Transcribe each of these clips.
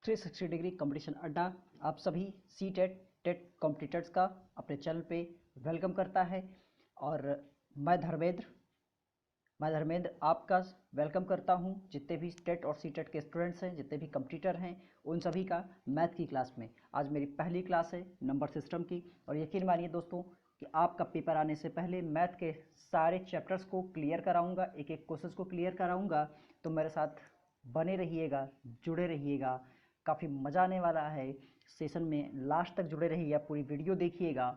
360 degree competition अड्डा आप सभी सी टेट कॉम्पिटिटर्स का अपने चैनल पे वेलकम करता है। और मैं धर्मेंद्र आपका वेलकम करता हूं जितने भी टेट और सी टेट के स्टूडेंट्स हैं, जितने भी कंपटीटर हैं, उन सभी का मैथ की क्लास में। आज मेरी पहली क्लास है नंबर सिस्टम की, और यकीन मानिए दोस्तों कि आपका पेपर आने से पहले मैथ के सारे चैप्टर्स को क्लियर कराऊंगा, एक एक क्वेश्चन को क्लियर कराऊंगा। तो मेरे साथ बने रहिएगा, जुड़े रहिएगा, काफ़ी मज़ा आने वाला है सेशन में। लास्ट तक जुड़े रहिएगा, पूरी वीडियो देखिएगा।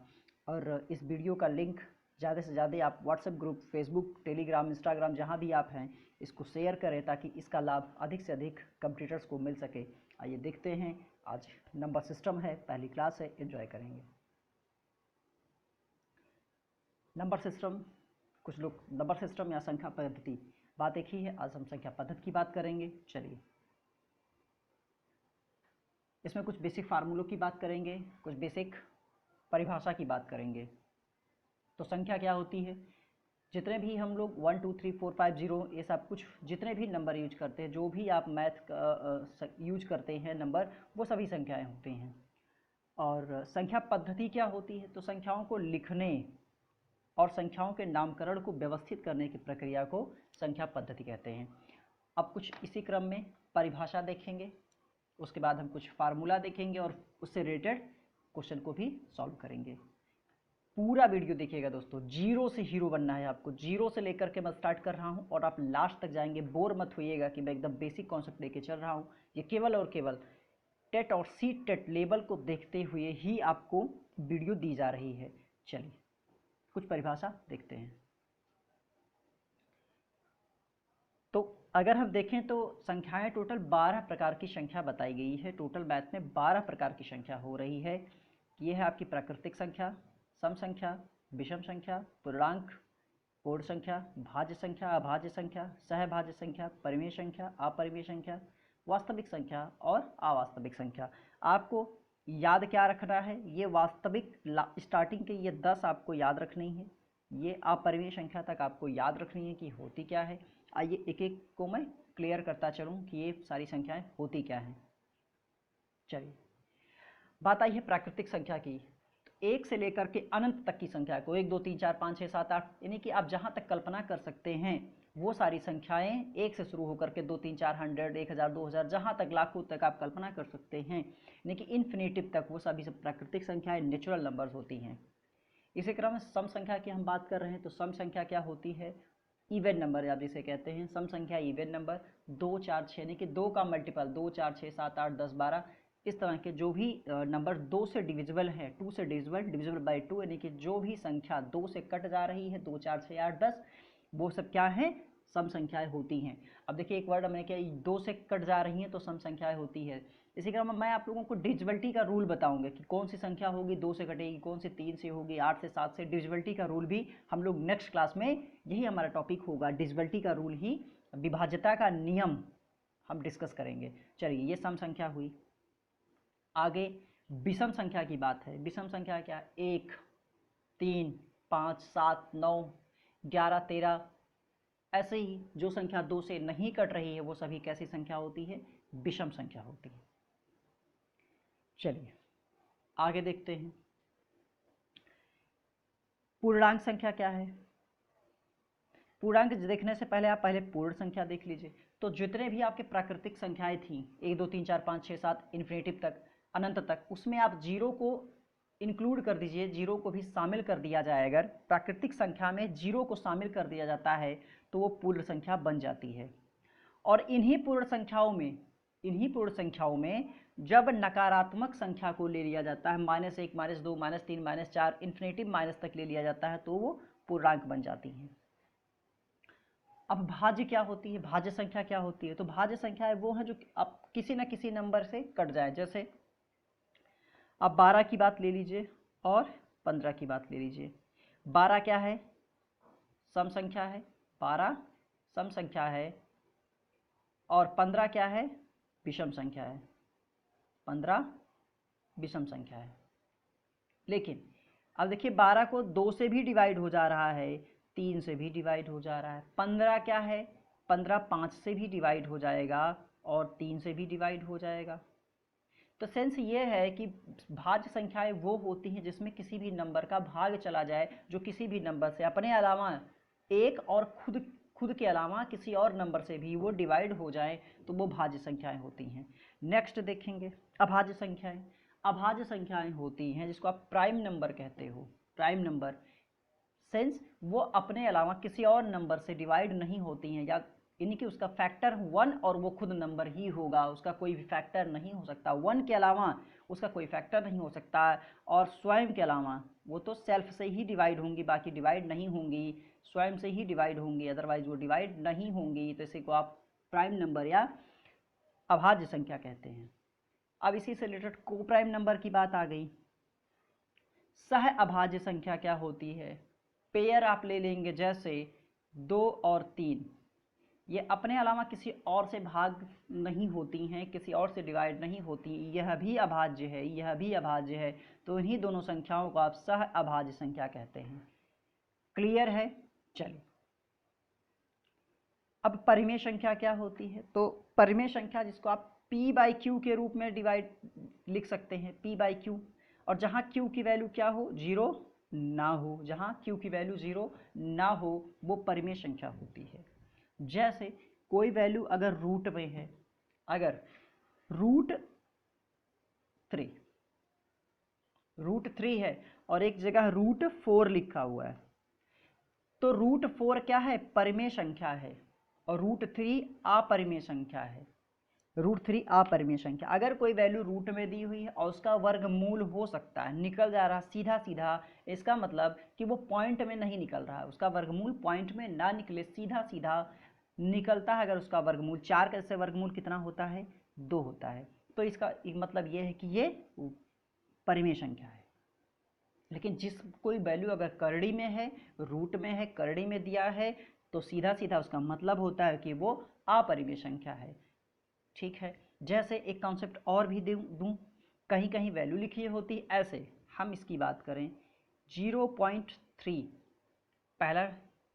और इस वीडियो का लिंक ज़्यादा से ज़्यादा आप WhatsApp group, Facebook, Telegram, Instagram जहाँ भी आप हैं इसको शेयर करें ताकि इसका लाभ अधिक से अधिक कंप्यूटर्स को मिल सके। आइए देखते हैं, आज नंबर सिस्टम है, पहली क्लास है, एंजॉय करेंगे। नंबर सिस्टम, कुछ लोग नंबर सिस्टम या संख्या पद्धति बात एक ही है। आज हम संख्या पद्धति की बात करेंगे। चलिए, इसमें कुछ बेसिक फार्मूलों की बात करेंगे, कुछ बेसिक परिभाषा की बात करेंगे। तो संख्या क्या होती है? जितने भी हम लोग 1 2 3 4 5 0 ये सब कुछ जितने भी नंबर यूज करते हैं, जो भी आप मैथ का यूज करते हैं नंबर, वो सभी संख्याएं होती हैं। और संख्या पद्धति क्या होती है? तो संख्याओं को लिखने और संख्याओं के नामकरण को व्यवस्थित करने की प्रक्रिया को संख्या पद्धति कहते हैं। अब कुछ इसी क्रम में परिभाषा देखेंगे, उसके बाद हम कुछ फार्मूला देखेंगे और उससे रिलेटेड क्वेश्चन को भी सॉल्व करेंगे। पूरा वीडियो देखिएगा दोस्तों, जीरो से हीरो बनना है आपको। जीरो से लेकर के मैं स्टार्ट कर रहा हूं और आप लास्ट तक जाएंगे। बोर मत होइएगा कि मैं एकदम बेसिक कॉन्सेप्ट लेके चल रहा हूं। ये केवल और केवल टेट और सी टेट लेवल को देखते हुए ही आपको वीडियो दी जा रही है। चलिए कुछ परिभाषा देखते हैं। तो अगर हम देखें तो संख्याएं टोटल 12 प्रकार की संख्या बताई गई है। टोटल मैथ में 12 प्रकार की संख्या हो रही है। ये है आपकी प्राकृतिक संख्या, सम संख्या, विषम संख्या, पूर्णांक, पूर्ण संख्या, भाज्य संख्या, अभाज्य संख्या, सहभाज्य संख्या, परिमेय संख्या, अपरिमेय संख्या, वास्तविक संख्या और अवास्तविक संख्या। आपको याद क्या रखना है? ये वास्तविक स्टार्टिंग के ये 10 आपको याद रखनी है। ये अपरिमेय संख्या तक आपको याद रखनी है कि होती क्या है। आइए एक एक को मैं क्लियर करता चलूँ कि ये सारी संख्याएं होती क्या हैं। चलिए, बात आई है प्राकृतिक संख्या की। तो 1 से लेकर के अनंत तक की संख्या को 1 2 3 4 5 6 7 8 यानी कि आप जहाँ तक कल्पना कर सकते हैं वो सारी संख्याएं 1 से शुरू होकर के 2 3 4 100 1000 2000 जहाँ तक लाखों तक आप कल्पना कर सकते हैं, यानी कि इन्फिनिटिव तक, वो सभी सब प्राकृतिक संख्याएं नेचुरल नंबर्स होती हैं। इसी क्रम में सम संख्या की हम बात कर रहे हैं। तो सम संख्या क्या होती है? इवन नंबर आप जिसे कहते हैं। सम संख्या इवन नंबर 2 4 6 यानी कि 2 का मल्टीपल 2 4 6 7 8 10 12 इस तरह के जो भी नंबर 2 से डिविजिबल है, 2 से डिविजिबल बाई 2 यानी कि जो भी संख्या 2 से कट जा रही है, 2 4 6 8 10, वो सब क्या है? सम संख्याएं होती हैं। अब देखिए एक वर्ड मैंने क्या, 2 से कट जा रही हैं तो सम संख्याएं होती है। इसी क्रम में मैं आप लोगों को डिविजिबिलिटी का रूल बताऊंगा कि कौन सी संख्या होगी 2 से कटेगी, कौन सी 3 से होगी, 8 से 7 से। डिविजिबिलिटी का रूल भी हम लोग नेक्स्ट क्लास में, यही हमारा टॉपिक होगा, डिविजिबिलिटी का रूल ही, विभाज्यता का नियम हम डिस्कस करेंगे। चलिए, ये सम संख्या हुई। आगे विषम संख्या की बात है। विषम संख्या क्या? 1 3 5 7 9 11 13, ऐसे ही जो संख्या 2 से नहीं कट रही है वो सभी कैसी संख्या होती है? विषम संख्या होती है। चलिए आगे देखते हैं। पूर्णांक संख्या क्या है? पूर्णांक देखने से पहले आप पहले पूर्ण संख्या देख लीजिए। तो जितने भी आपके प्राकृतिक संख्याएं थी 1 2 3 4 5 6 7 इन्फिनिटिव तक, अनंत तक, उसमें आप जीरो को इंक्लूड कर दीजिए, जीरो को भी शामिल कर दिया जाए। अगर प्राकृतिक संख्या में जीरो को शामिल कर दिया जाता है तो वो पूर्ण संख्या बन जाती है। और इन्हीं पूर्ण संख्याओं में जब नकारात्मक संख्या को ले लिया जाता है, -1 -2 -3 -4 इन्फिनिटिव माइनस तक ले लिया जाता है, तो वो पूर्णांक बन जाती हैं। अब भाज्य क्या होती है? भाज्य संख्या क्या होती है? तो भाज्य संख्या है वो है जो अब किसी न किसी नंबर से कट जाए। जैसे अब 12 की बात ले लीजिए और 15 की बात ले लीजिए। 12 क्या है? सम संख्या है, 12 सम संख्या है। और 15 क्या है? विषम संख्या है। 15 विषम संख्या है। लेकिन अब देखिए 12 को 2 से भी डिवाइड हो जा रहा है, 3 से भी डिवाइड हो जा रहा है। 15 क्या है? 15 5 से भी डिवाइड हो जाएगा और 3 से भी डिवाइड हो जाएगा। तो सेंस ये है कि भाज्य संख्याएं वो होती हैं जिसमें किसी भी नंबर का भाग चला जाए, जो किसी भी नंबर से अपने अलावा एक और खुद के अलावा किसी और नंबर से भी वो डिवाइड हो जाए, तो वो भाज्य संख्याएं होती हैं। नेक्स्ट देखेंगे अभाज्य संख्याएं। अभाज्य संख्याएं होती हैं जिसको आप प्राइम नंबर कहते हो। प्राइम नंबर सेंस वो अपने अलावा किसी और नंबर से डिवाइड नहीं होती हैं, या यानी कि उसका फैक्टर 1 और वो खुद नंबर ही होगा, उसका कोई भी फैक्टर नहीं हो सकता, 1 के अलावा उसका कोई फैक्टर नहीं हो सकता, और स्वयं के अलावा वो तो सेल्फ से ही डिवाइड होंगी, बाकी डिवाइड नहीं होंगी, स्वयं से ही डिवाइड होंगी, अदरवाइज वो डिवाइड नहीं होंगी। तो इसी को आप प्राइम नंबर या अभाज्य संख्या कहते हैं। अब इसी से रिलेटेड को प्राइम नंबर की बात आ गई। सह अभाज्य संख्या क्या होती है? पेयर आप ले लेंगे, जैसे 2 और 3, ये अपने अलावा किसी और से भाग नहीं होती हैं, किसी और से डिवाइड नहीं होती, यह भी अभाज्य है, यह भी अभाज्य है, तो इन्हीं दोनों संख्याओं को आप सह अभाज्य संख्या कहते हैं। क्लियर है? चलिए, अब परिमेय संख्या क्या होती है? तो परिमेय संख्या जिसको आप p/q के रूप में डिवाइड लिख सकते हैं, p/q, और जहाँ q की वैल्यू क्या हो, 0 ना हो, जहाँ q की वैल्यू 0 ना हो, वो परिमेय संख्या होती है। जैसे कोई वैल्यू अगर रूट में है, अगर रूट थ्री है और एक जगह √4 लिखा हुआ है, तो √4 क्या है? परिमेय संख्या है, और √3 अपरिमेय संख्या है। √3 अपरिमेय संख्या, अगर कोई वैल्यू रूट में दी हुई है और उसका वर्गमूल हो सकता है, निकल जा रहा सीधा सीधा, इसका मतलब कि वो पॉइंट में नहीं निकल रहा है, उसका वर्गमूल पॉइंट में ना निकले, सीधा सीधा निकलता है। अगर उसका वर्गमूल 4 का, से वर्गमूल कितना होता है? 2 होता है, तो इसका मतलब ये है कि ये परिमेय संख्या है। लेकिन जिस कोई वैल्यू अगर करड़ी में है, रूट में है, करड़ी में दिया है, तो सीधा सीधा उसका मतलब होता है कि वो अपरिमेय संख्या है। ठीक है, जैसे एक कॉन्सेप्ट और भी दूं, कहीं कहीं वैल्यू लिखी होती ऐसे, हम इसकी बात करें 0.3, पहला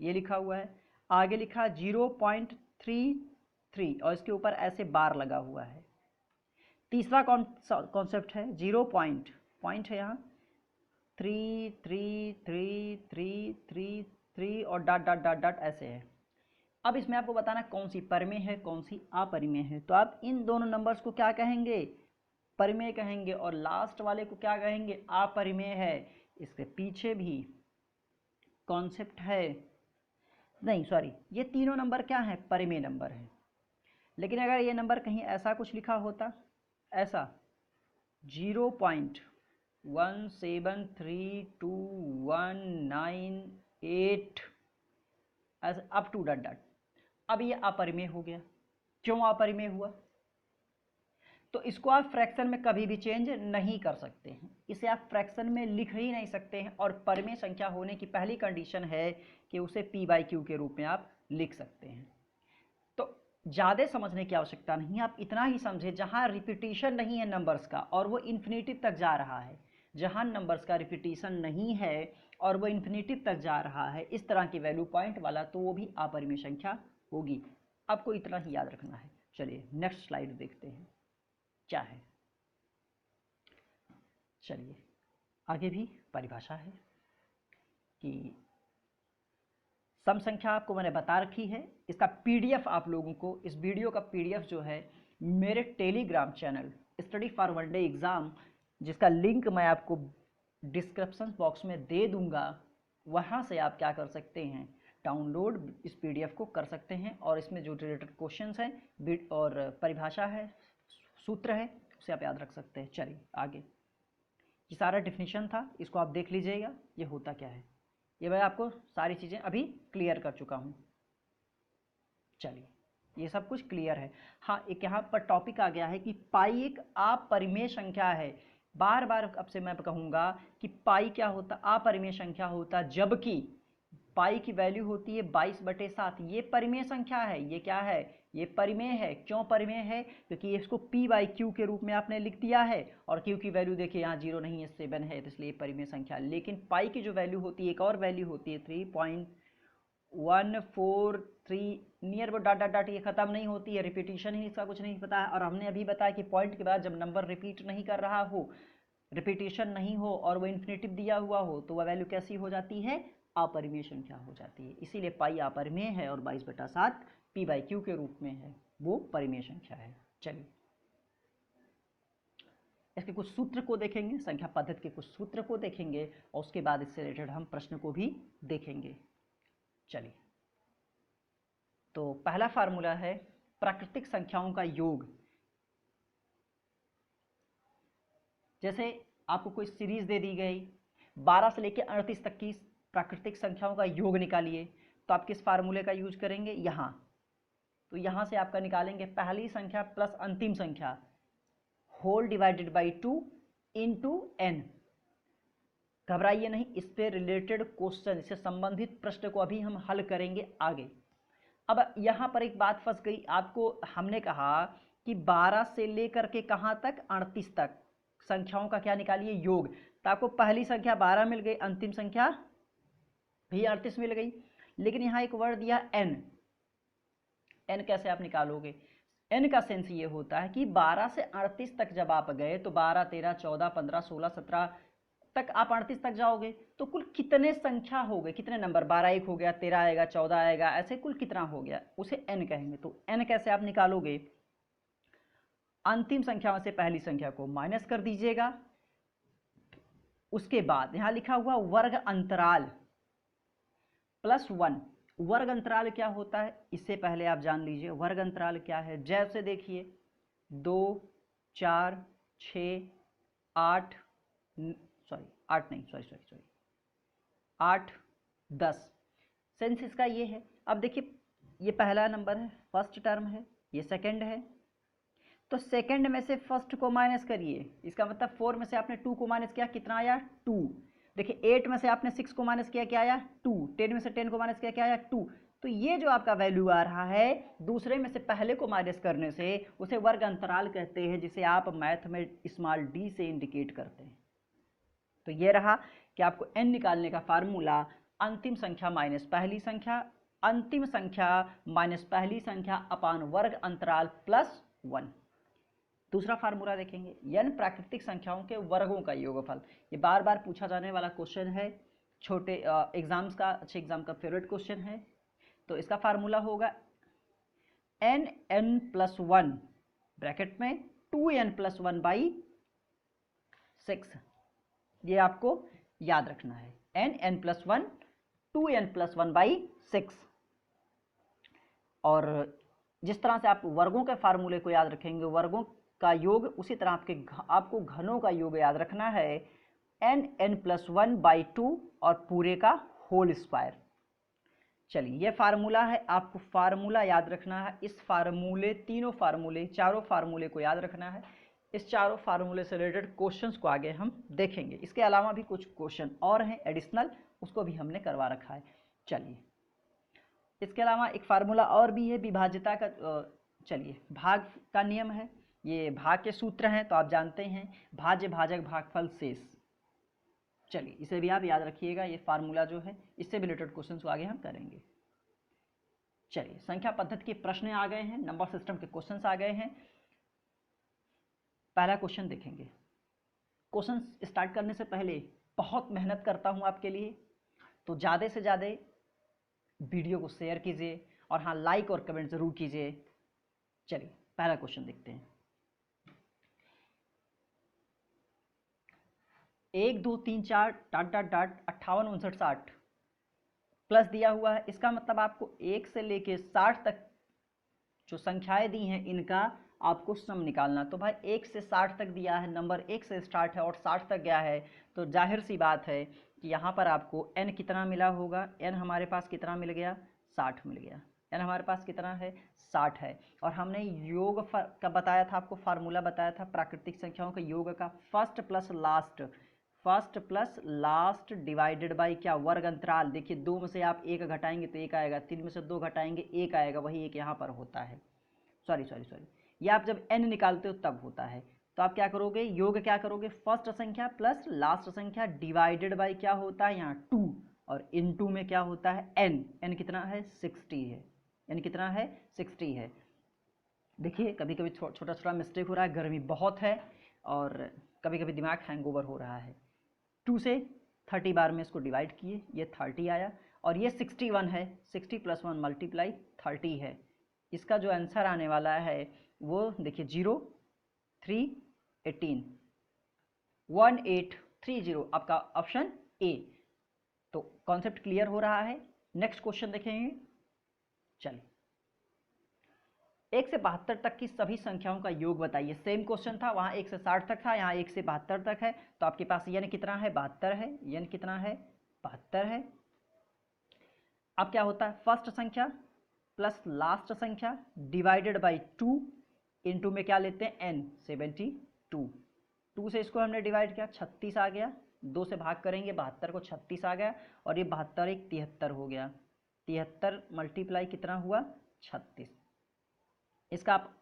ये लिखा हुआ है, आगे लिखा 0.33 और इसके ऊपर ऐसे बार लगा हुआ है। तीसरा कॉन्सेप्ट है 0 पॉइंट है यहाँ 3 और डॉट डॉट डॉट डॉट ऐसे है। अब इसमें आपको बताना कौन सी परिमेय है, कौन सी अपरिमेय है। तो आप इन दोनों नंबर्स को क्या कहेंगे? परिमेय कहेंगे, और लास्ट वाले को क्या कहेंगे? अपरिमेय है। इसके पीछे भी कॉन्सेप्ट है, नहीं सॉरी, ये तीनों नंबर क्या है? परिमेय नंबर है। लेकिन अगर ये नंबर कहीं ऐसा कुछ लिखा होता, ऐसा 0.173219 ऐसे अप टू डॉट डॉट, अब ये अपरिमेय हो गया। क्यों अपरिमेय हुआ? तो इसको आप फ्रैक्शन में कभी भी चेंज नहीं कर सकते हैं, इसे आप फ्रैक्शन में लिख ही नहीं सकते हैं, और परिमेय संख्या होने की पहली कंडीशन है कि उसे p/q के रूप में आप लिख सकते हैं। तो ज़्यादा समझने की आवश्यकता नहीं है, आप इतना ही समझे, जहाँ रिपीटिशन नहीं है नंबर्स का और वो इन्फिनिटी तक जा रहा है, जहाँ नंबर्स का रिपीटिशन नहीं है और वो इन्फिनिटी तक जा रहा है, इस तरह की वैल्यू पॉइंट वाला, तो वो भी अपरिमेय संख्या होगी। आपको इतना ही याद रखना है। चलिए नेक्स्ट स्लाइड देखते हैं क्या है। चलिए आगे भी परिभाषा है कि सम संख्या आपको मैंने बता रखी है। इसका पीडीएफ आप लोगों को, इस वीडियो का पीडीएफ जो है मेरे Telegram channel study for one day exam, जिसका लिंक मैं आपको डिस्क्रिप्शन बॉक्स में दे दूंगा, वहाँ से आप क्या कर सकते हैं? डाउनलोड इस पीडीएफ को कर सकते हैं, और इसमें जो रिलेटेड क्वेश्चंस हैं और परिभाषा है, सूत्र है, उसे आप याद रख सकते हैं। चलिए आगे, ये सारा डिफिनीशन था, इसको आप देख लीजिएगा ये होता क्या है। ये मैं आपको सारी चीज़ें अभी क्लियर कर चुका हूँ। चलिए ये सब कुछ क्लियर है। हाँ, एक यहाँ पर टॉपिक आ गया है कि पाई एक अपरिमेय संख्या है। बार बार अब से मैं कहूँगा कि पाई क्या होता? अपरिमेय संख्या होता, जबकि पाई की वैल्यू होती है 22/7। ये परिमेय संख्या है। ये क्या है? ये परिमेय है। क्यों परिमेय है? क्योंकि इसको p/q के रूप में आपने लिख दिया है, और q की वैल्यू देखिए यहाँ 0 नहीं है, 7 है, तो इसलिए परिमेय संख्या। लेकिन पाई की जो वैल्यू होती है, एक और वैल्यू होती है 1 4 3 near about dot dot dot, ये खत्म नहीं होती है, रिपीटिशन ही इसका कुछ नहीं पता है। और हमने अभी बताया कि पॉइंट के बाद जब नंबर रिपीट नहीं कर रहा हो, रिपीटिशन नहीं हो और वो इन्फिनेटिव दिया हुआ हो, तो वह वैल्यू कैसी हो जाती है? अपरिमेय संख्या हो जाती है। इसीलिए पाई अपरिमेय है और 22/7 p/q के रूप में है, वो परिमेय संख्या है। चलिए इसके कुछ सूत्र को देखेंगे, संख्या पद्धति के कुछ सूत्र को देखेंगे और उसके बाद इससे रिलेटेड हम प्रश्न को भी देखेंगे। चलिए, तो पहला फार्मूला है प्राकृतिक संख्याओं का योग। जैसे आपको कोई सीरीज दे दी गई, 12 से लेकर 38 तक की प्राकृतिक संख्याओं का योग निकालिए, तो आप किस फार्मूले का यूज करेंगे? यहाँ, तो यहाँ से आपका निकालेंगे पहली संख्या प्लस अंतिम संख्या whole divided by 2 into n. घबराइए नहीं, इस पे रिलेटेड क्वेश्चन, इससे संबंधित प्रश्न को अभी हम हल करेंगे आगे। अब यहाँ पर एक बात फंस गई, आपको हमने कहा कि 12 से लेकर के कहाँ तक? 38 तक संख्याओं का क्या निकालिए? योग। तो आपको पहली संख्या 12 मिल गई, अंतिम संख्या भी 38 मिल गई, लेकिन यहाँ एक वर्ड दिया एन। एन कैसे आप निकालोगे? एन का सेंस ये होता है कि 12 से 38 तक जब आप गए तो 12 13 14 15 16 17 तक आप 38 तक जाओगे, तो कुल कितने संख्या हो गए, कितने नंबर? 12 एक हो गया, 13 आएगा, 14 आएगा, ऐसे कुल कितना हो गया, उसे एन कहेंगे। तो एन कैसे आप निकालोगे? अंतिम संख्या में से पहली संख्या को माइनस कर दीजिएगा, उसके बाद यहां लिखा हुआ वर्ग अंतराल प्लस 1। वर्ग अंतराल क्या होता है, इससे पहले आप जान लीजिए वर्ग अंतराल क्या है। जैसे देखिए 2 4 6 8 8 10, सेंस इसका ये है। अब देखिए ये पहला नंबर है, फर्स्ट टर्म है, ये सेकंड है, तो सेकंड में से फर्स्ट को माइनस करिए, इसका मतलब 4 में से आपने 2 को माइनस किया, कितना आया? 2। देखिए 8 में से आपने 6 को माइनस किया, क्या आया? 2। 10 में से 10 को माइनस किया, क्या आया? 2। तो ये जो आपका वैल्यू आ रहा है, दूसरे में से पहले को माइनस करने से उसे वर्ग अंतराल कहते हैं, जिसे आप मैथ में स्मॉल d से इंडिकेट करते हैं। तो ये रहा कि आपको n निकालने का फार्मूला अंतिम संख्या माइनस पहली संख्या, अंतिम संख्या माइनस पहली संख्या अपान वर्ग अंतराल प्लस 1। दूसरा फार्मूला देखेंगे, n प्राकृतिक संख्याओं के वर्गों का योगफल। ये बार बार पूछा जाने वाला क्वेश्चन है, छोटे एग्जाम्स का, अच्छे एग्जाम का फेवरेट क्वेश्चन है। तो इसका फार्मूला होगा n+1 ब्रैकेट में 2n+1/6। ये आपको याद रखना है, n+1 2n+1/6। और जिस तरह से आप वर्गों के फार्मूले को याद रखेंगे, वर्गों का योग, उसी तरह आपको घनों का योग याद रखना है, n+1/2 और पूरे का होल स्क्वायर। चलिए ये फार्मूला है, आपको फार्मूला याद रखना है। इस फार्मूले, तीनों फार्मूले, चारों फार्मूले को याद रखना है। इस चारों फार्मूले से रिलेटेड क्वेश्चंस को आगे हम देखेंगे। इसके अलावा भी कुछ क्वेश्चन और हैं एडिशनल, उसको भी हमने करवा रखा है। चलिए इसके अलावा एक फार्मूला और भी है विभाज्यता का। चलिए भाग का नियम है, ये भाग के सूत्र हैं तो आप जानते हैं, भाज्य भाजक भागफल शेष। चलिए इसे भी आप याद रखिएगा, ये फार्मूला जो है इससे रिलेटेड क्वेश्चन को आगे हम करेंगे। चलिए संख्या पद्धति के प्रश्न आ गए हैं, नंबर सिस्टम के क्वेश्चन आ गए हैं। पहला क्वेश्चन देखेंगे। क्वेश्चन स्टार्ट करने से पहले बहुत मेहनत करता हूं आपके लिए, तो ज़्यादा से ज़्यादा वीडियो को शेयर कीजिए और हाँ लाइक और कमेंट जरूर कीजिए। चलिए पहला क्वेश्चन देखते हैं। 1 2 3 4 ... 58 59 60 प्लस दिया हुआ है। इसका मतलब आपको 1 से लेके 60 तक जो संख्याएं दी हैं इनका आपको सम निकालना। तो भाई 1 से 60 तक दिया है, नंबर 1 से स्टार्ट है और 60 तक गया है, तो जाहिर सी बात है कि यहाँ पर आपको n कितना मिला होगा। n हमारे पास कितना मिल गया? 60 मिल गया। n हमारे पास कितना है? 60 है। और हमने योग का बताया था, आपको फार्मूला बताया था प्राकृतिक संख्याओं के योग का, first plus last divided by क्या? वर्ग अंतराल। देखिए 2 में से आप 1 घटाएंगे तो 1 आएगा, 3 में से 2 घटाएंगे 1 आएगा, वही 1 यहाँ पर होता है। सॉरी ये आप जब n निकालते हो तब होता है। तो आप क्या करोगे? योग क्या करोगे? फर्स्ट संख्या प्लस लास्ट संख्या डिवाइडेड बाई क्या होता है यहाँ? 2, और इनटू में क्या होता है n, n कितना है 60 है, n कितना है 60 है। देखिए कभी कभी छोटा छोटा मिस्टेक हो रहा है, गर्मी बहुत है और कभी कभी दिमाग हैंगओवर हो रहा है। 2 से 30 बार में इसको डिवाइड किए, ये 30 आया और ये 61 है, 60 + 1 × 30 है। इसका जो आंसर आने वाला है वो देखिए 0 3 18 1830 आपका ऑप्शन ए। तो कॉन्सेप्ट क्लियर हो रहा है। नेक्स्ट क्वेश्चन देखेंगे। चलिए 1 से 72 तक की सभी संख्याओं का योग बताइए। सेम क्वेश्चन था, वहां 1 से 60 तक था, यहाँ 1 से 72 तक है। तो आपके पास n कितना है 72 है, n कितना है 72 है। अब क्या होता है फर्स्ट संख्या प्लस लास्ट संख्या डिवाइडेड बाई 2 इंटू में क्या लेते हैं n 72। 2 से इसको हमने डिवाइड किया 36 आ गया, 2 से भाग करेंगे 72 को 36 आ गया और ये 72 एक 73 हो गया। 73 मल्टीप्लाई कितना हुआ 36। इसका आप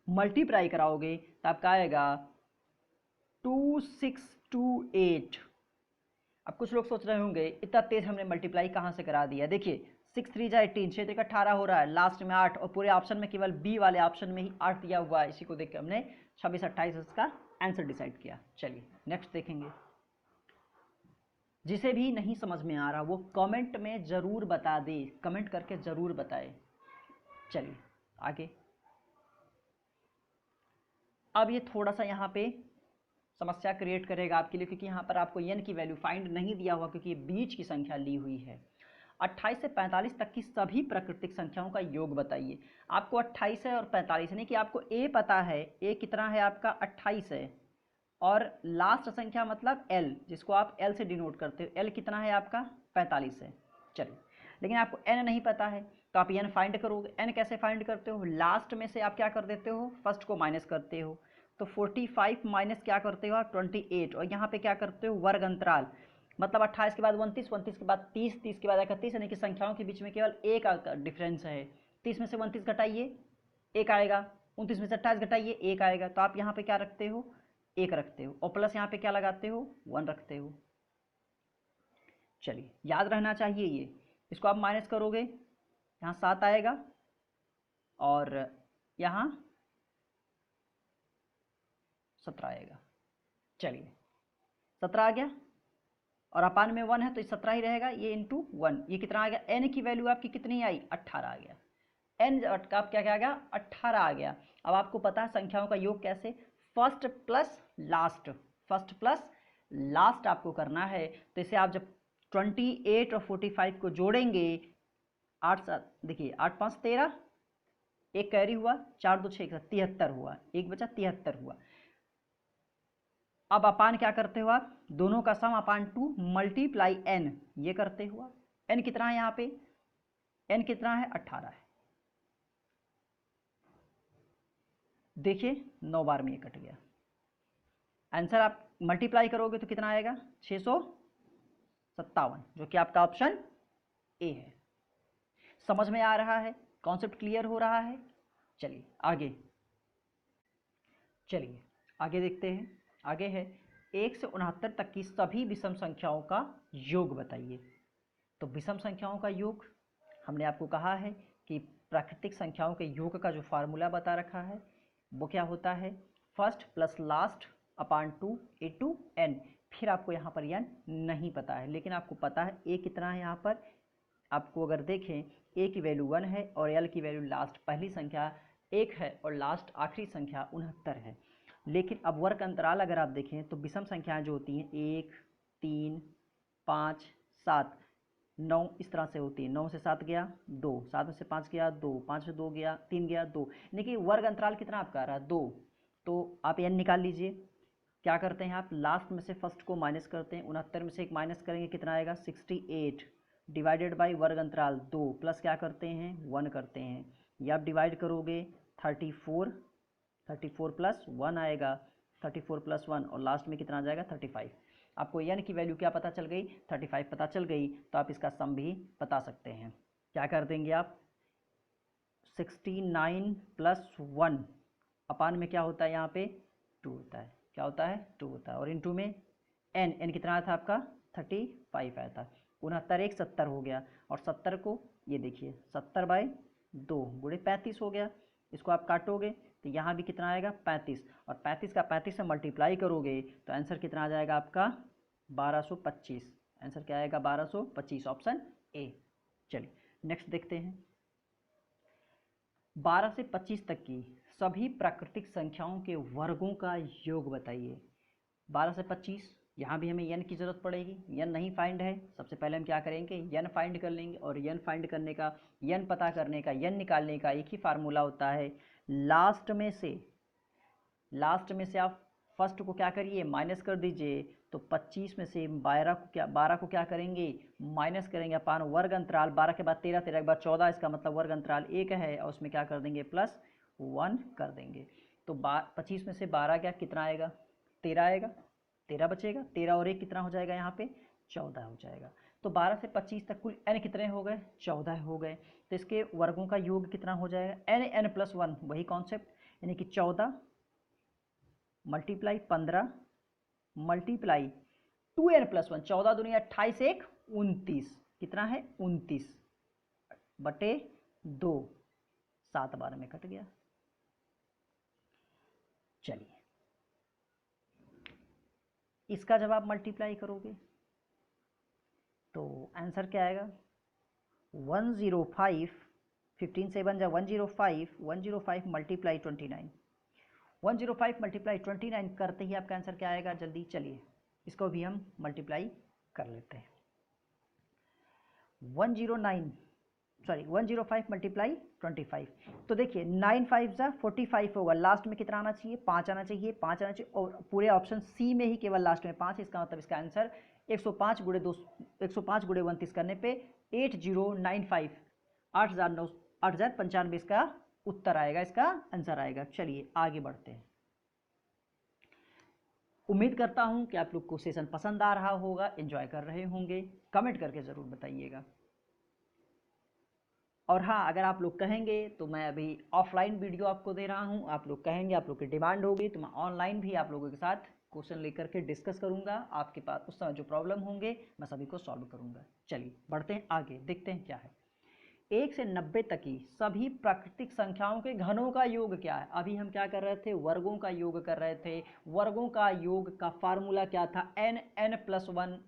मल्टीप्लाई कराओगे तो आपका आएगा 2628। अब कुछ लोग सोच रहे होंगे इतना तेज हमने मल्टीप्लाई कहाँ से करा दिया। देखिए 6 3 जा 18, 6 3 18 हो रहा है, लास्ट में 8 और पूरे ऑप्शन में केवल बी वाले ऑप्शन में ही 8 दिया हुआ है। इसी को देख के हमने 26 28 इसका आंसर डिसाइड किया। चलिए नेक्स्ट देखेंगे। जिसे भी नहीं समझ में आ रहा वो कमेंट में ज़रूर बता दे, कमेंट करके ज़रूर बताए। चलिए आगे। अब ये थोड़ा सा यहाँ पे समस्या क्रिएट करेगा आपके लिए, क्योंकि यहाँ पर आपको n की वैल्यू फाइंड नहीं दिया हुआ, क्योंकि ये बीच की संख्या ली हुई है। 28 से 45 तक की सभी प्राकृतिक संख्याओं का योग बताइए। आपको 28 है और 45 यानी कि आपको a पता है, a कितना है आपका 28 है और लास्ट संख्या मतलब l, जिसको आप l से डिनोट करते हो, l कितना है आपका 45 है। चलिए लेकिन आपको n नहीं पता है तो आप n फाइंड करोगे। n कैसे फाइंड करते हो, लास्ट में से आप क्या कर देते हो फर्स्ट को माइनस करते हो। तो 45 माइनस क्या करते हो आप 28 और यहाँ पे क्या करते हो वर्ग अंतराल, मतलब 28 के बाद 29, 29 के बाद 30, 30 के बाद 31, यानी कि संख्याओं के बीच में केवल एक डिफरेंस है। 30 में से 29 घटाइए 1 आएगा, 29 में से 28 घटाइए 1 आएगा। तो आप यहाँ पे क्या रखते हो 1 रखते हो और प्लस यहाँ पे क्या लगाते हो 1 रखते हो। चलिए याद रहना चाहिए ये। इसको आप माइनस करोगे यहाँ 7 आएगा और यहाँ 17 आएगा। चलिए 17 आ गया और अपान में 1 है तो 17 ही रहेगा, ये इंटू 1, ये कितना आ गया n की वैल्यू आपकी कितनी आई 18 आ गया। n का आप क्या आ गया 18 आ गया। अब आपको पता है संख्याओं का योग कैसे, first plus last, first plus last आपको करना है। तो इसे आप जब 28 और 45 को जोड़ेंगे 8 देखिए 8 5 13, एक कैरी हुआ 4 2 6 73 हुआ, एक बचा 73 हुआ। अब अपान क्या करते हो आप, दोनों का सम अपान 2 मल्टीप्लाई n, ये करते हुआ n कितना है यहाँ पे n कितना है 18 है। देखिए 9 बार में ये कट गया। आंसर आप मल्टीप्लाई करोगे तो कितना आएगा 657, जो कि आपका ऑप्शन ए है। समझ में आ रहा है, कॉन्सेप्ट क्लियर हो रहा है। चलिए आगे, चलिए आगे देखते हैं। आगे है 1 से 69 तक की सभी विषम संख्याओं का योग बताइए। तो विषम संख्याओं का योग हमने आपको कहा है कि प्राकृतिक संख्याओं के योग का जो फार्मूला बता रखा है वो क्या होता है, फर्स्ट प्लस लास्ट अपान 2 इंटू n। फिर आपको यहाँ पर n नहीं पता है, लेकिन आपको पता है a कितना है। यहाँ पर आपको अगर देखें a की वैल्यू 1 है और l की वैल्यू लास्ट पहली संख्या 1 है और लास्ट आखिरी संख्या 69 है। लेकिन अब वर्ग अंतराल अगर आप देखें तो विषम संख्याएं जो होती हैं 1 3 5 7 9 इस तरह से होती है। 9 से 7 गया 2, 7 में से 5 गया 2, 5 से 2 गया 3 गया 2, यानी कि वर्ग अंतराल कितना आपका आ रहा है 2। तो आप n निकाल लीजिए। क्या करते हैं आप लास्ट में से फर्स्ट को माइनस करते हैं, 69 में से एक माइनस करेंगे कितना आएगा 68 डिवाइडेड बाई वर्ग अंतराल 2 प्लस क्या करते हैं 1 करते हैं। ये आप डिवाइड करोगे 34 प्लस 1 आएगा, 34 प्लस 1 और लास्ट में कितना आ जाएगा 35। आपको n की वैल्यू क्या पता चल गई 35 पता चल गई, तो आप इसका सम भी बता सकते हैं। क्या कर देंगे आप 69 प्लस 1 अपान में क्या होता है यहाँ पे 2 होता है, क्या होता है 2 होता है और इनटू में n कितना आया था आपका 35 आया था। 69 एक 70 हो गया, और 70 को ये देखिए 70/2 गुणे 35 हो गया। इसको आप काटोगे तो यहाँ भी कितना आएगा 35, और 35 का 35 से मल्टीप्लाई करोगे तो आंसर कितना आ जाएगा आपका 1225। आंसर क्या आएगा 1225, ऑप्शन ए। चलिए नेक्स्ट देखते हैं। 12 से 25 तक की सभी प्राकृतिक संख्याओं के वर्गों का योग बताइए। 12 से 25, यहाँ भी हमें n की ज़रूरत पड़ेगी, n नहीं फाइंड है। सबसे पहले हम क्या करेंगे, n फाइंड कर लेंगे, और n फाइंड करने का, n पता करने का, n निकालने का एक ही फार्मूला होता है, लास्ट में से आप फर्स्ट को क्या करिए माइनस कर दीजिए, तो 25 में से 12 को क्या करेंगे माइनस करेंगे अपान वर्ग अंतराल, 12 के बाद 13, 13 के बाद 14, इसका मतलब वर्ग अंतराल 1 है, और उसमें क्या कर देंगे +1 कर देंगे। तो 25 में से 12 क्या कितना आएगा 13 आएगा, 13 बचेगा, 13 और 1 कितना हो जाएगा यहाँ पे 14 हो जाएगा। तो 12 से 25 तक कुल n कितने हो गए 14 हो गए। तो इसके वर्गों का योग कितना हो जाएगा n+1, वही कॉन्सेप्ट, यानी कि 14 मल्टीप्लाई 15 मल्टीप्लाई 2n+1, 14 दूनी 28, 1 29, कितना है 29/2, 7 12 में कट गया। चलिए इसका जब आप मल्टीप्लाई करोगे तो आंसर क्या आएगा 105, 15 से 1 जा 105, 105 मल्टीप्लाई 29, 105 मल्टीप्लाई 29 करते ही आपका आंसर क्या आएगा जल्दी, चलिए इसको भी हम मल्टीप्लाई कर लेते हैं। 105 मल्टीप्लाई 25, तो देखिए 9 5 जा 45 होगा, लास्ट में कितना आना चाहिए 5 आना चाहिए, 5 आना चाहिए, और पूरे ऑप्शन सी में ही केवल लास्ट में 5, इसका मतलब इसका आंसर 105 गुणे 29 करने पे 8095, 8095 इसका उत्तर आएगा, इसका आंसर आएगा। चलिए आगे बढ़ते हैं। उम्मीद करता हूं कि आप लोग को सेशन पसंद आ रहा होगा, एंजॉय कर रहे होंगे, कमेंट करके ज़रूर बताइएगा। और हाँ, अगर आप लोग कहेंगे तो मैं अभी ऑफलाइन वीडियो आपको दे रहा हूं, आप लोग कहेंगे, आप लोग की डिमांड होगी तो मैं ऑनलाइन भी आप लोगों के साथ क्वेश्चन लेकर के डिस्कस करूंगा, आपके पास उस समय जो प्रॉब्लम होंगे मैं सभी को सॉल्व करूंगा। चलिए बढ़ते हैं आगे, देखते हैं क्या है। 1 से 90 तक की सभी प्राकृतिक संख्याओं के घनों का योग क्या है। अभी हम क्या कर रहे थे, वर्गों का योग कर रहे थे। वर्गों का योग का फार्मूला क्या था, n+1,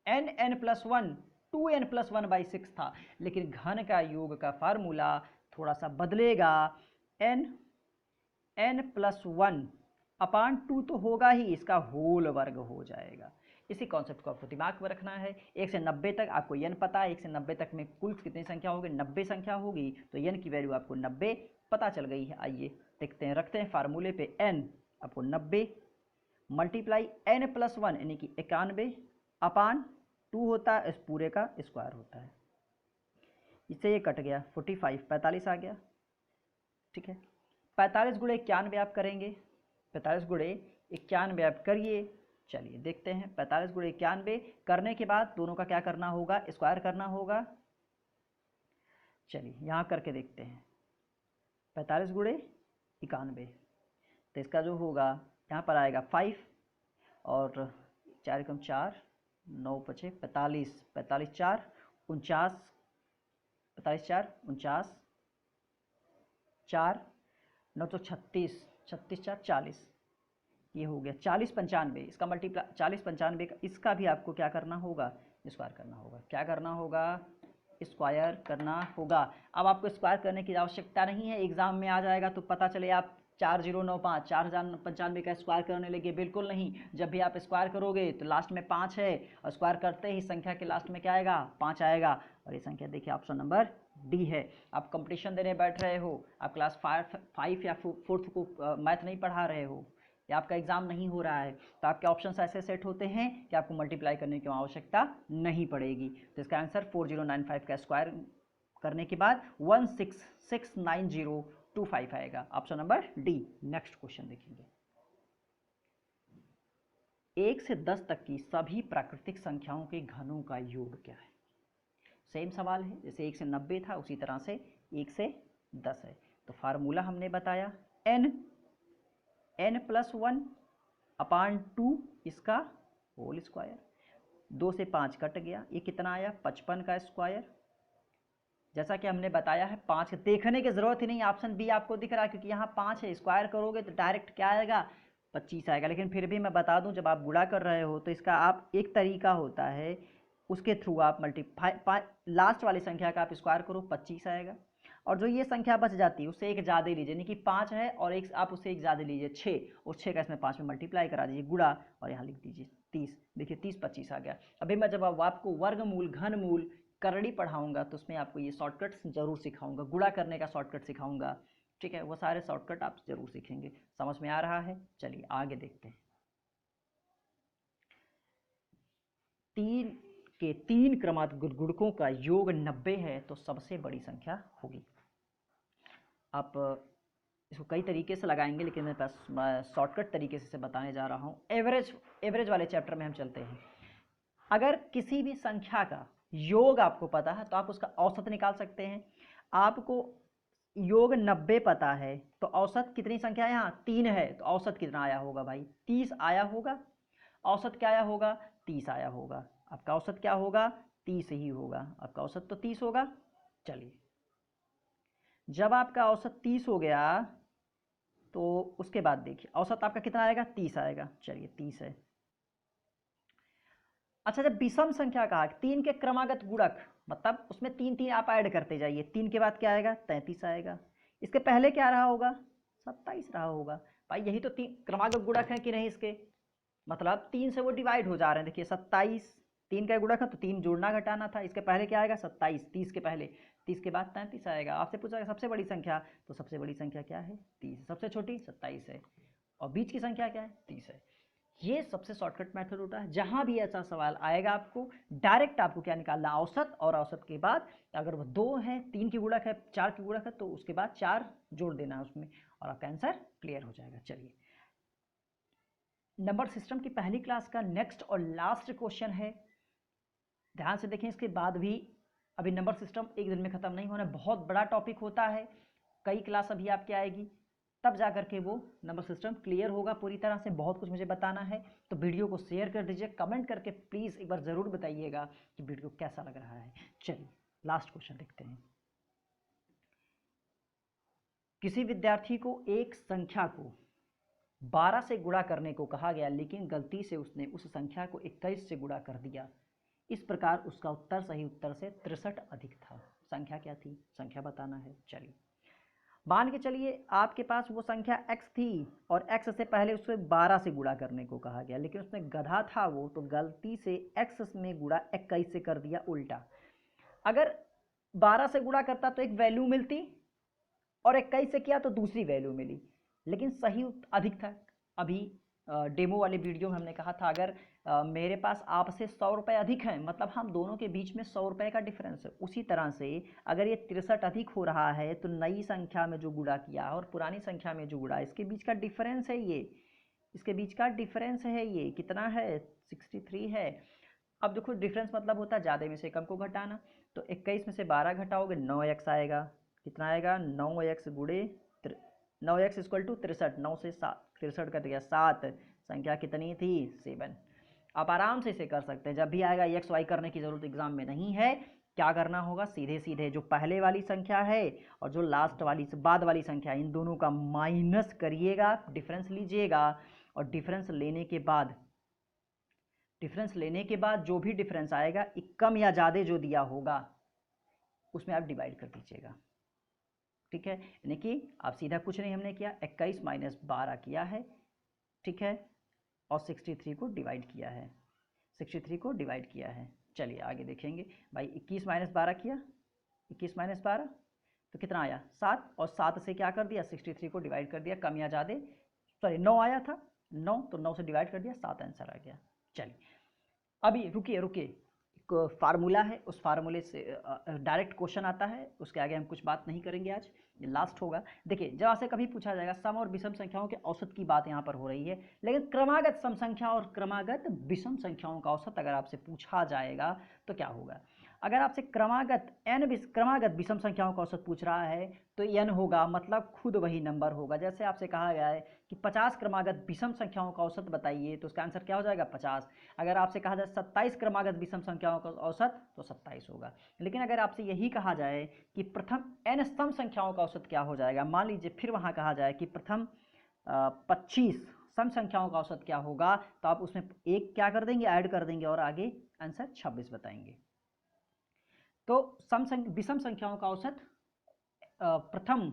n+1 2n+1/6 था, लेकिन घन का योग का फार्मूला थोड़ा सा बदलेगा, n+1/2 तो होगा ही, इसका होल वर्ग हो जाएगा। इसी कॉन्सेप्ट को आपको दिमाग में रखना है। 1 से 90 तक आपको n पता है, 1 से 90 तक में कुल कितनी संख्या होगी 90 संख्या होगी, तो n की वैल्यू आपको 90 पता चल गई है। आइए देखते हैं, रखते हैं फार्मूले पे, n आपको 90 मल्टीप्लाई n+1 यानी कि 91/2 होता है, इस पूरे का स्क्वायर होता है। इससे ये कट गया 45, 45 आ गया, ठीक है। 45 गुणे 91 आप करेंगे, 45 गुणे 91 आप करिए। चलिए देखते हैं, 45 गुणे 91 करने के बाद दोनों का क्या करना होगा, स्क्वायर करना होगा। चलिए यहाँ करके देखते हैं, 45 गुणे 91, तो इसका जो होगा यहाँ पर आएगा 5, और 4 कम 4, 9 पचे 45, 45 4 49, 45 4 49, 4 9 तो 36, 36 4 40, ये हो गया 40 95, इसका मल्टीप्लाई 40 95 का, इसका भी आपको क्या करना होगा स्क्वायर करना होगा। क्या करना होगा, स्क्वायर करना होगा। अब आपको स्क्वायर करने की आवश्यकता नहीं है, एग्जाम में आ जाएगा तो पता चले आप 4095 4095 का स्क्वायर करने लगे, बिल्कुल नहीं। जब भी आप स्क्वायर करोगे तो लास्ट में 5 है, और स्क्वायर करते ही संख्या के लास्ट में क्या आएगा 5 आएगा, और ये संख्या देखिए ऑप्शन नंबर डी है। आप कंपटीशन देने बैठ रहे हो, आप क्लास 5 या 4th को मैथ नहीं पढ़ा रहे हो, या आपका एग्जाम नहीं हो रहा है, तो आपके ऑप्शंस ऐसे सेट होते हैं कि आपको मल्टीप्लाई करने की आवश्यकता नहीं पड़ेगी। तो इसका आंसर 4095 का स्क्वायर करने के बाद 1669025 आएगा, option number D. Next question देखेंगे। 1 से 10 तक की सभी प्राकृतिक संख्याओं के घनों का योग क्या है। सेम सवाल है, जैसे 1 से 90 था उसी तरह से 1 से 10 है। तो फार्मूला हमने बताया n+1/2 इसका होल स्क्वायर, 2 से 5 कट गया, ये कितना आया 55 का स्क्वायर। जैसा कि हमने बताया है 5 देखने की ज़रूरत ही नहीं, ऑप्शन बी आपको दिख रहा है क्योंकि यहाँ 5 है, स्क्वायर करोगे तो डायरेक्ट क्या आएगा 25 आएगा। लेकिन फिर भी मैं बता दूं जब आप गुणा कर रहे हो तो इसका आप एक तरीका होता है उसके थ्रू आप मल्टीप्लाई लास्ट वाली संख्या का आप स्क्वायर करो 25 आएगा, और जो ये संख्या बच जाती है उससे एक ज़्यादा लीजिए, यानी कि 5 है और एक आप उससे एक ज़्यादा लीजिए 6, और 6 का इसमें 5 में मल्टीप्लाई करा दीजिए गुणा, और यहाँ लिख दीजिए 30। देखिए 30 25 आ गया। अभी मैं जब आपको वर्गमूल घनमूल करड़ी पढ़ाऊंगा तो उसमें आपको ये शॉर्टकट जरूर सिखाऊंगा, गुणा करने का शॉर्टकट सिखाऊंगा, ठीक है, वो सारे शॉर्टकट आप जरूर सीखेंगे। समझ में आ रहा है? चलिए आगे देखते हैं। 3 के 3 क्रमागत गुणकों का योग 90 है तो सबसे बड़ी संख्या होगी। आप इसको कई तरीके से लगाएंगे लेकिन मेरे पास शॉर्टकट तरीके से बताने जा रहा हूँ। एवरेज वाले चैप्टर में हम चलते हैं। अगर किसी भी संख्या का योग आपको पता है तो आप उसका औसत निकाल सकते हैं। आपको योग 90 पता है तो औसत कितनी संख्या है, यहाँ 3 है तो औसत कितना आया होगा भाई 30 आया होगा। औसत क्या आया होगा 30 आया होगा। आपका औसत क्या होगा 30 ही होगा, आपका औसत तो 30 होगा। चलिए जब आपका औसत 30 हो गया तो उसके बाद देखिए औसत आपका कितना आएगा 30 आएगा। चलिए 30 है। अच्छा जब विषम संख्या कहा 3 के क्रमागत गुणक, मतलब उसमें 3 3 आप ऐड करते जाइए, 3 के बाद क्या आएगा 33 आएगा। इसके पहले क्या रहा होगा 27 रहा होगा। भाई यही तो 3 क्रमागत गुणक है कि नहीं इसके, मतलब 3 से वो डिवाइड हो जा रहे हैं। देखिए 27 3 का गुणक है तो 3 जोड़ना घटाना था। इसके पहले क्या आएगा 27, 30 के पहले, 30 के बाद 33 आएगा। आपसे पूछा सबसे बड़ी संख्या, तो सबसे बड़ी संख्या क्या है 30, सबसे छोटी 27 है, और बीच की संख्या क्या है 30 है। ये सबसे शॉर्टकट मेथड होता है। जहां भी ऐसा सवाल आएगा आपको डायरेक्ट आपको क्या निकालना औसत, और औसत के बाद अगर वो 2 है 3 की गुणक है 4 की गुणक है तो उसके बाद 4 जोड़ देना है उसमें, और आपका आंसर क्लियर हो जाएगा। चलिए नंबर सिस्टम की पहली क्लास का नेक्स्ट और लास्ट क्वेश्चन है, ध्यान से देखें। इसके बाद भी अभी नंबर सिस्टम एक दिन में खत्म नहीं होना, बहुत बड़ा टॉपिक होता है, कई क्लास अभी आपकी आएगी तब जा करके वो नंबर सिस्टम क्लियर होगा पूरी तरह से। बहुत कुछ मुझे बताना है तो वीडियो को शेयर कर दीजिए, कमेंट करके प्लीज़ एक बार ज़रूर बताइएगा कि वीडियो कैसा लग रहा है। चलिए लास्ट क्वेश्चन देखते हैं। किसी विद्यार्थी को एक संख्या को 12 से गुणा करने को कहा गया लेकिन गलती से उसने उस संख्या को 21 से गुणा कर दिया। इस प्रकार उसका उत्तर सही उत्तर से 63 अधिक था। संख्या क्या थी, संख्या बताना है। चलिए मान के चलिए आपके पास वो संख्या x थी और x से पहले उसे 12 से गुणा करने को कहा गया, लेकिन उसमें गधा था वो तो गलती से x में गुणा 21 से कर दिया उल्टा। अगर 12 से गुणा करता तो एक वैल्यू मिलती और 21 से किया तो दूसरी वैल्यू मिली, लेकिन सही अधिक था। अभी डेमो वाले वीडियो में हमने कहा था अगर मेरे पास आपसे 100 रुपये अधिक हैं, मतलब हम दोनों के बीच में 100 रुपये का डिफरेंस है, उसी तरह से अगर ये 63 अधिक हो रहा है तो नई संख्या में जो गुणा किया और पुरानी संख्या में जो गुणा, इसके बीच का डिफरेंस है ये, इसके बीच का डिफरेंस है ये कितना है 63 है। अब देखो डिफरेंस मतलब होता है ज़्यादा में से कम को घटाना, तो 21 में से 12 घटाओगे 9x आएगा। कितना आएगा 9x गुणे 9x इक्वल टू 63, 9 से 63 कट गया 7, संख्या कितनी थी 7। आप आराम से इसे कर सकते हैं, जब भी आएगा एक्स वाई करने की ज़रूरत एग्जाम में नहीं है। क्या करना होगा सीधे सीधे जो पहले वाली संख्या है और जो लास्ट वाली बाद वाली संख्या इन दोनों का माइनस करिएगा, डिफरेंस लीजिएगा, और डिफरेंस लेने के बाद जो भी डिफरेंस आएगा कम या ज़्यादा जो दिया होगा उसमें आप डिवाइड कर दीजिएगा। ठीक है, यानी कि आप सीधा कुछ नहीं हमने किया 21 माइनस 12 किया है, ठीक है, और 63 को डिवाइड किया है, 63 को डिवाइड किया है। चलिए आगे देखेंगे भाई 21 माइनस 12 किया, 21 माइनस 12 तो कितना आया 7, और 7 से क्या कर दिया 63 को डिवाइड कर दिया, कम या ज़्यादा, सॉरी 9 आया था 9, तो 9 से डिवाइड कर दिया 7 आंसर आ गया। चलिए अभी रुकिए एक फार्मूला है, उस फार्मूले से डायरेक्ट क्वेश्चन आता है, उसके आगे हम कुछ बात नहीं करेंगे आज, ये लास्ट होगा। देखिए जब आपसे कभी पूछा जाएगा सम और विषम संख्याओं के औसत की बात यहाँ पर हो रही है, लेकिन क्रमागत सम संख्या और क्रमागत विषम संख्याओं का औसत अगर आपसे पूछा जाएगा तो क्या होगा। अगर आपसे क्रमागत विषम संख्याओं का औसत पूछ रहा है तो n होगा, मतलब खुद वही नंबर होगा। जैसे आपसे कहा गया है कि 50 क्रमागत विषम संख्याओं का औसत बताइए, तो उसका आंसर क्या हो जाएगा 50। अगर आपसे कहा जाए 27 क्रमागत विषम संख्याओं का औसत, तो 27 होगा। लेकिन अगर आपसे यही कहा जाए कि प्रथम n सम संख्याओं का औसत क्या हो जाएगा, मान लीजिए फिर वहाँ कहा जाए कि प्रथम 25 सम संख्याओं का औसत क्या होगा, तो आप उसमें एक क्या कर देंगे, ऐड कर देंगे और आगे आंसर 26 बताएंगे। तो विषम संख्याओं का औसत प्रथम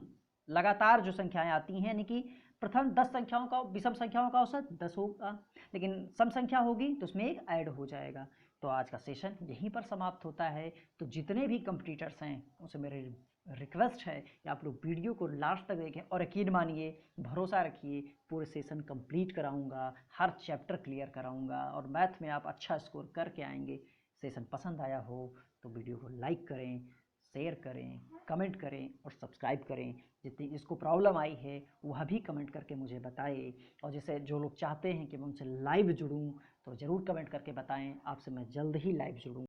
लगातार जो संख्याएं आती हैं, यानी कि प्रथम 10 संख्याओं का विषम संख्याओं का औसत 10 होगा, लेकिन सम संख्या होगी तो उसमें एक ऐड हो जाएगा। तो आज का सेशन यहीं पर समाप्त होता है। तो जितने भी कंपटीटर्स हैं उनसे मेरे रिक्वेस्ट है कि आप लोग वीडियो को लास्ट तक देखें, और यकीन मानिए, भरोसा रखिए, पूरे सेशन कंप्लीट कराऊंगा, हर चैप्टर क्लियर कराऊंगा और मैथ में आप अच्छा स्कोर करके आएंगे। सेशन पसंद आया हो तो वीडियो को लाइक करें, शेयर करें, कमेंट करें और सब्सक्राइब करें। जिसको प्रॉब्लम आई है वह भी कमेंट करके मुझे बताएं, और जैसे जो लोग चाहते हैं कि मैं उनसे लाइव जुड़ूं तो ज़रूर कमेंट करके बताएं। आपसे मैं जल्द ही लाइव जुड़ूं।